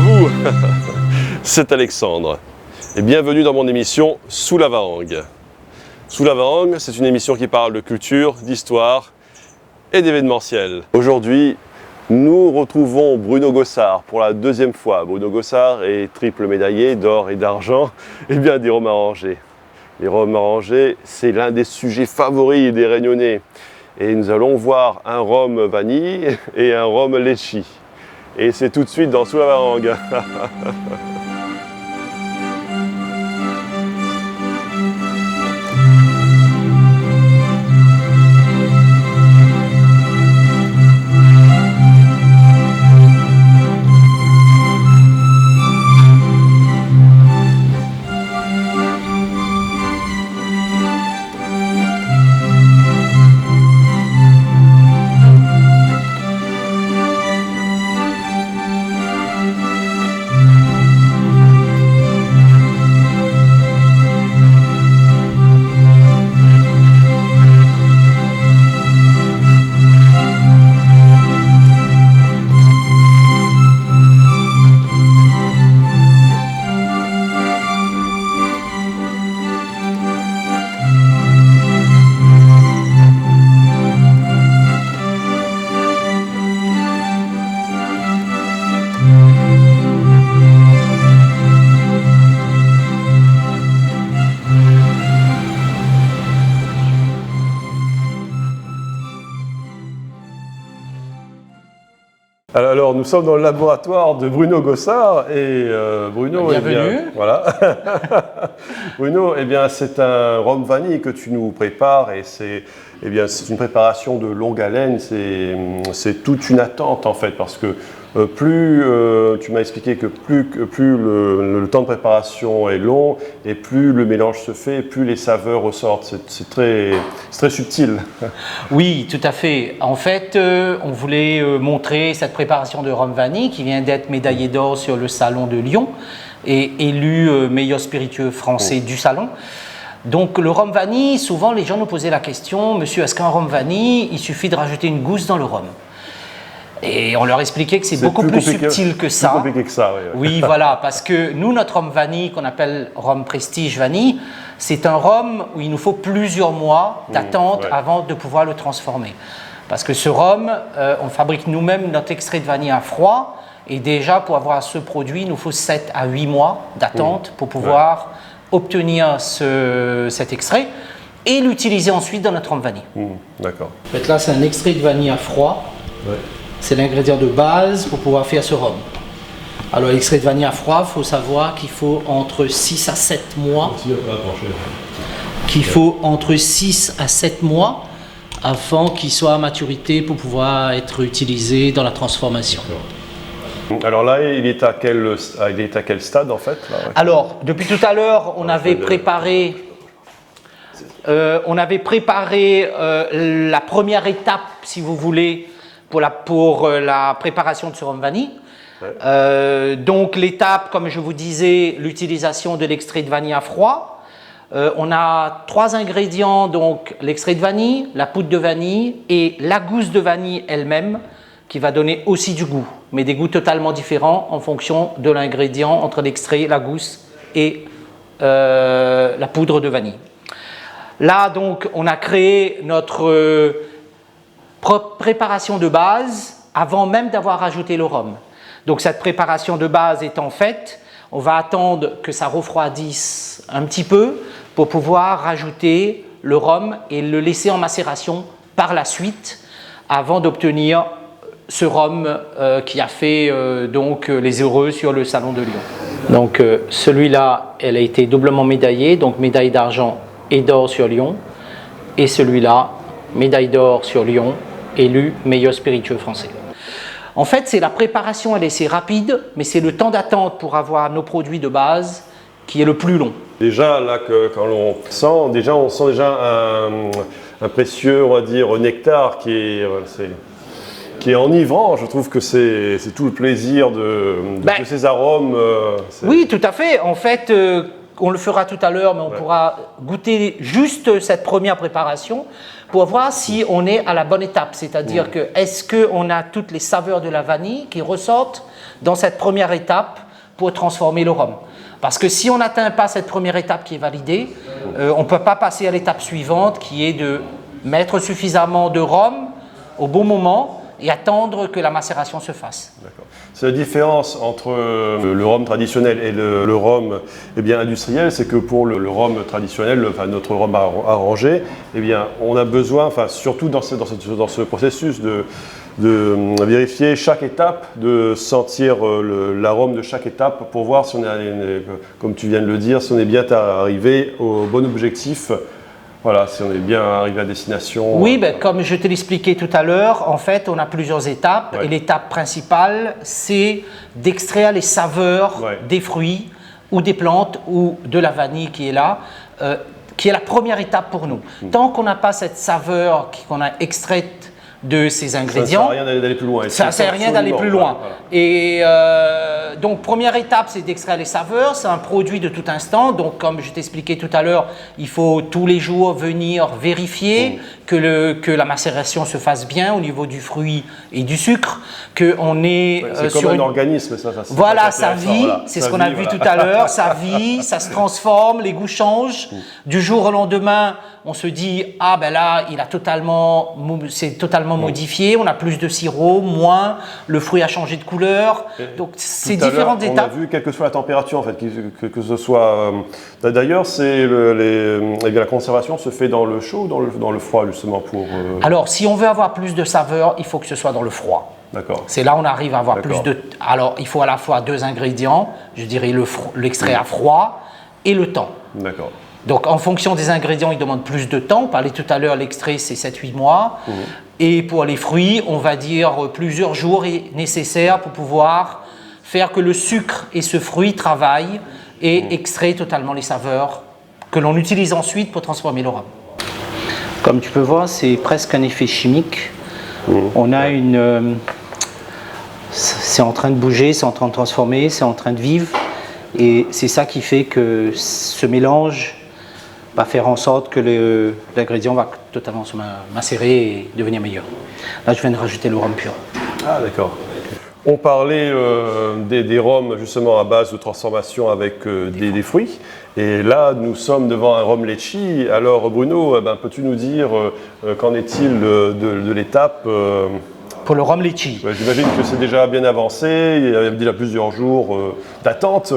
à vous, c'est Alexandre et bienvenue dans mon émission Sous la Varangue. Sous la Varangue, c'est une émission qui parle de culture, d'histoire et d'événementiel. Aujourd'hui, nous retrouvons Bruno Gossard pour la deuxième fois. Bruno Gossard est triple médaillé d'or et d'argent des rhums arrangés. Les rhums arrangés, c'est l'un des sujets favoris des Réunionnais. Et nous allons voir un rhum vanille et un rhum litchi. Et c'est tout de suite dans Sous la Varangue. Alors, nous sommes dans le laboratoire de Bruno Gossard et Bruno, bienvenue. Voilà. Bruno, c'est un rhum vanille que tu nous prépares et c'est une préparation de longue haleine, c'est toute une attente en fait parce que tu m'as expliqué que plus le temps de préparation est long et plus le mélange se fait, plus les saveurs ressortent. C'est très subtil. Oui, tout à fait. En fait, on voulait montrer cette préparation de rhum vanille qui vient d'être médaillé d'or sur le salon de Lyon et élu meilleur spiritueux français du salon. Donc le rhum vanille, souvent les gens nous posaient la question, monsieur, est-ce qu'un rhum vanille, il suffit de rajouter une gousse dans le rhum ? Et on leur expliquait que c'est beaucoup plus subtil que ça. Plus compliqué que ça, oui. Oui, voilà, parce que nous, notre rhum vanille, qu'on appelle rhum prestige vanille, c'est un rhum où il nous faut plusieurs mois d'attente avant de pouvoir le transformer. Parce que ce rhum, on fabrique nous-mêmes notre extrait de vanille à froid, et déjà pour avoir ce produit, il nous faut 7 à 8 mois d'attente pour pouvoir obtenir cet extrait et l'utiliser ensuite dans notre rhum vanille. D'accord. En fait, là, c'est un extrait de vanille à froid. Ouais. C'est l'ingrédient de base pour pouvoir faire ce rhum. Alors, l'extrait de vanille à froid, il faut savoir qu'il faut entre 6 à 7 mois. Entre 6 à 7 mois avant qu'il soit à maturité pour pouvoir être utilisé dans la transformation. Alors là, il est à quel stade en fait là? Alors, depuis tout à l'heure, on avait préparé la première étape, si vous voulez, pour la préparation de ce rhum vanille. Ouais. Donc l'étape, comme je vous disais, l'utilisation de l'extrait de vanille à froid. On a 3 ingrédients, donc l'extrait de vanille, la poudre de vanille et la gousse de vanille elle-même, qui va donner aussi du goût, mais des goûts totalement différents en fonction de l'ingrédient entre l'extrait, la gousse et la poudre de vanille. Là, donc, on a créé notre préparation de base avant même d'avoir ajouté le rhum. Donc, cette préparation de base étant faite, on va attendre que ça refroidisse un petit peu pour pouvoir rajouter le rhum et le laisser en macération par la suite avant d'obtenir ce rhum qui a fait les heureux sur le salon de Lyon. Donc celui-là, elle a été doublement médaillée, donc médaille d'argent et d'or sur Lyon. Et celui-là, médaille d'or sur Lyon, élu meilleur spiritueux français. En fait, c'est la préparation, elle est assez rapide, mais c'est le temps d'attente pour avoir nos produits de base qui est le plus long. Déjà, là, quand on sent déjà un précieux, on va dire, nectar qui est enivrant. Je trouve que c'est tout le plaisir de ces arômes. Oui, tout à fait. En fait, on le fera tout à l'heure, mais on pourra goûter juste cette première préparation pour voir si on est à la bonne étape. C'est-à-dire que est-ce qu'on a toutes les saveurs de la vanille qui ressortent dans cette première étape pour transformer le rhum. Parce que si on n'atteint pas cette première étape qui est validée, on ne peut pas passer à l'étape suivante qui est de mettre suffisamment de rhum au bon moment et attendre que la macération se fasse. D'accord. C'est la différence entre le rhum traditionnel et le rhum industriel, c'est que pour le rhum traditionnel, enfin notre rhum arrangé, on a besoin, surtout dans ce processus de vérifier chaque étape, de sentir l'arôme de chaque étape pour voir si on est, comme tu viens de le dire, si on est bien arrivé au bon objectif. Voilà, si on est bien arrivé à destination. Oui, comme je te l'expliquais tout à l'heure, en fait, on a plusieurs étapes. Ouais. Et l'étape principale, c'est d'extraire les saveurs des fruits ou des plantes ou de la vanille qui est là, qui est la première étape pour nous. Tant qu'on n'a pas cette saveur qu'on a extraite de ces ingrédients, ça ne sert à rien d'aller plus loin. Ça ne sert à rien d'aller plus loin. Voilà. Et donc, première étape, c'est d'extraire les saveurs. C'est un produit de tout instant. Donc, comme je t'expliquais tout à l'heure, il faut tous les jours venir vérifier que la macération se fasse bien au niveau du fruit et du sucre, qu'on est c'est comme un organisme, ça voilà, ça vit, voilà. C'est ce qu'on a vu tout à l'heure, ça vit, ça se transforme, les goûts changent. Du jour au lendemain, on se dit, ah ben là, c'est totalement modifié, on a plus de sirop, moins, le fruit a changé de couleur. Donc, c'est différentes étapes. On a vu, quelle que soit la température, en fait, que ce soit... D'ailleurs, la conservation se fait dans le chaud ou dans le froid, justement, pour... Alors, si on veut avoir plus de saveur, il faut que ce soit dans le froid. D'accord. C'est là où on arrive à avoir plus de... Alors, il faut à la fois deux ingrédients, je dirais l'extrait à froid et le temps. D'accord. Donc, en fonction des ingrédients, ils demandent plus de temps. On parlait tout à l'heure, l'extrait, c'est 7-8 mois. Et pour les fruits, on va dire plusieurs jours est nécessaire pour pouvoir faire que le sucre et ce fruit travaillent et extraient totalement les saveurs que l'on utilise ensuite pour transformer le rhum. Comme tu peux voir, c'est presque un effet chimique. On a c'est en train de bouger, c'est en train de transformer, c'est en train de vivre. Et c'est ça qui fait que ce mélange va faire en sorte que l'ingrédient va totalement se macérer et devenir meilleur. Là, je viens de rajouter le rhum pur. Ah, d'accord. On parlait des rhums justement à base de transformation avec des fruits. Et là, nous sommes devant un rhum litchi. Alors, Bruno, peux-tu nous dire qu'en est-il de l'étape pour le rhum litchi? J'imagine que c'est déjà bien avancé, il y a déjà plusieurs jours d'attente.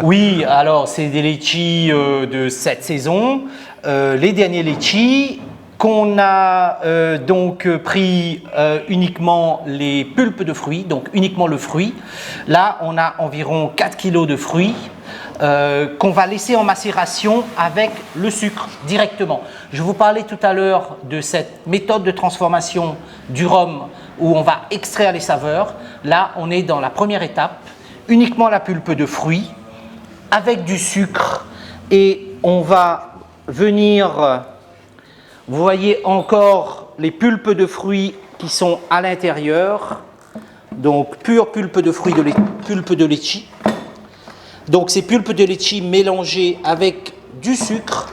Oui, alors c'est des litchis de cette saison. Les derniers litchis qu'on a donc pris uniquement les pulpes de fruits, donc uniquement le fruit. Là, on a environ 4 kg de fruits qu'on va laisser en macération avec le sucre directement. Je vous parlais tout à l'heure de cette méthode de transformation du rhum où on va extraire les saveurs. Là, on est dans la première étape, uniquement la pulpe de fruits avec du sucre et on va venir, vous voyez encore les pulpes de fruits qui sont à l'intérieur, donc pure pulpe de fruits, pulpe de litchi. Donc ces pulpes de litchi mélangées avec du sucre,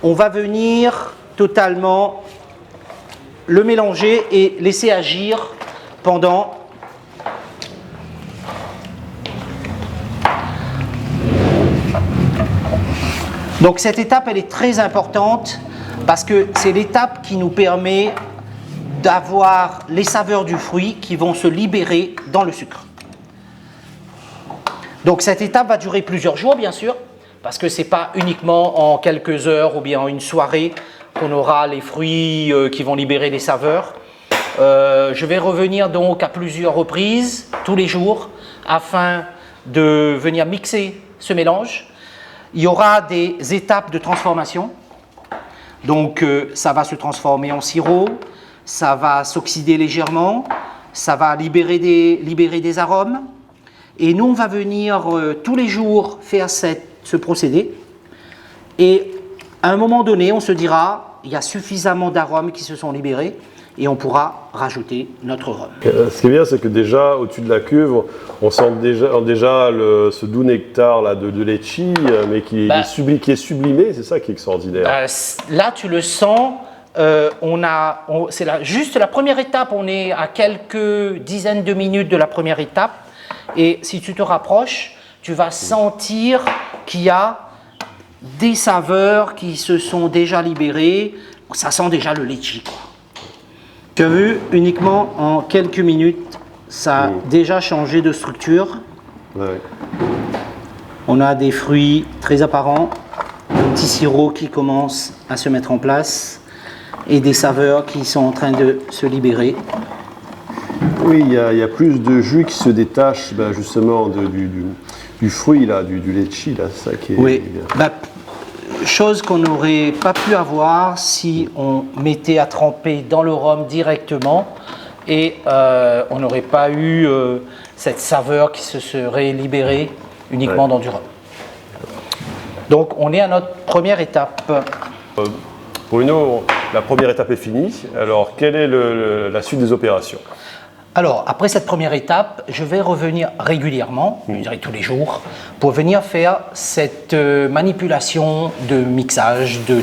on va venir totalement le mélanger et laisser agir pendant donc cette étape elle est très importante parce que c'est l'étape qui nous permet d'avoir les saveurs du fruit qui vont se libérer dans le sucre. Donc cette étape va durer plusieurs jours bien sûr parce que ce n'est pas uniquement en quelques heures ou bien en une soirée qu'on aura les fruits qui vont libérer les saveurs. Je vais revenir donc à plusieurs reprises, tous les jours, afin de venir mixer ce mélange. Il y aura des étapes de transformation. Donc ça va se transformer en sirop, ça va s'oxyder légèrement, ça va libérer des arômes. Et nous, on va venir tous les jours faire ce procédé. Et à un moment donné, on se dira, il y a suffisamment d'arômes qui se sont libérés et on pourra rajouter notre rhum. Ce qui est bien, c'est que déjà, au-dessus de la cuve, on sent déjà ce doux nectar là, de litchi, mais qui est sublimé, c'est ça qui est extraordinaire. Là, tu le sens, c'est juste la première étape, on est à quelques dizaines de minutes de la première étape, Et si tu te rapproches, tu vas sentir qu'il y a des saveurs qui se sont déjà libérées. Ça sent déjà le litchi, quoi. Tu as vu, uniquement en quelques minutes, ça a déjà changé de structure. Ouais. On a des fruits très apparents, un petit sirop qui commence à se mettre en place et des saveurs qui sont en train de se libérer. Oui, il y a plus de jus qui se détache justement du fruit, là, du litchi, là, ça qui est... Oui, chose qu'on n'aurait pas pu avoir si on mettait à tremper dans le rhum directement et on n'aurait pas eu cette saveur qui se serait libérée uniquement dans du rhum. Donc on est à notre première étape. Bruno, la première étape est finie. Alors, quelle est la suite des opérations? Alors, après cette première étape, je vais revenir régulièrement, je dirais tous les jours, pour venir faire cette manipulation de mixage, de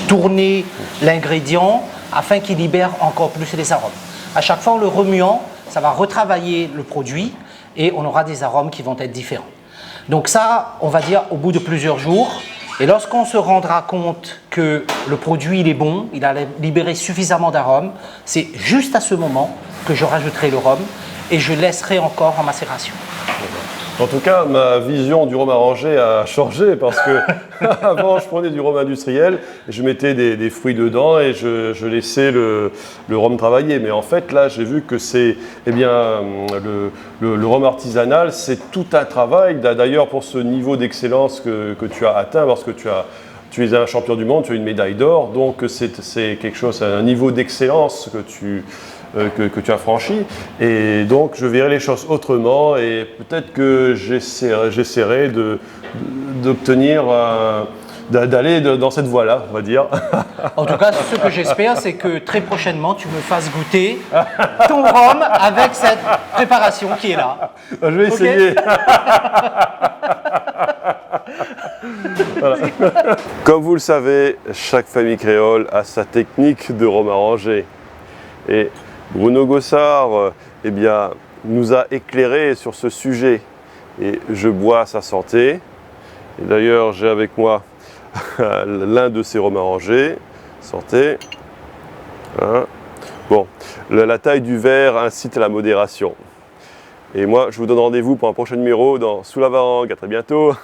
tourner l'ingrédient afin qu'il libère encore plus les arômes. À chaque fois, en le remuant, ça va retravailler le produit et on aura des arômes qui vont être différents. Donc ça, on va dire au bout de plusieurs jours. Et lorsqu'on se rendra compte que le produit il est bon, il a libéré suffisamment d'arômes, c'est juste à ce moment que je rajouterai le rhum et je laisserai encore en macération. En tout cas, ma vision du rhum arrangé a changé parce que avant, je prenais du rhum industriel, et je mettais des fruits dedans et je laissais le rhum travailler. Mais en fait, là, j'ai vu que c'est, le rhum artisanal, c'est tout un travail. D'ailleurs, pour ce niveau d'excellence que tu as atteint, parce que tu es un champion du monde, tu as une médaille d'or, donc c'est quelque chose, un niveau d'excellence que tu as franchi, et donc je verrai les choses autrement et peut-être que j'essaierai d'obtenir, d'aller dans cette voie-là, on va dire. En tout cas, ce que j'espère, c'est que très prochainement, tu me fasses goûter ton rhum avec cette préparation qui est là. Je vais essayer. Voilà. Comme vous le savez, chaque famille créole a sa technique de rhum arrangé. Et Bruno Gossard nous a éclairé sur ce sujet. Et je bois à sa santé. Et d'ailleurs, j'ai avec moi l'un de ces rhums arrangés. Santé. Hein. Bon, la taille du verre incite à la modération. Et moi, je vous donne rendez-vous pour un prochain numéro dans Sous la Varangue. À très bientôt.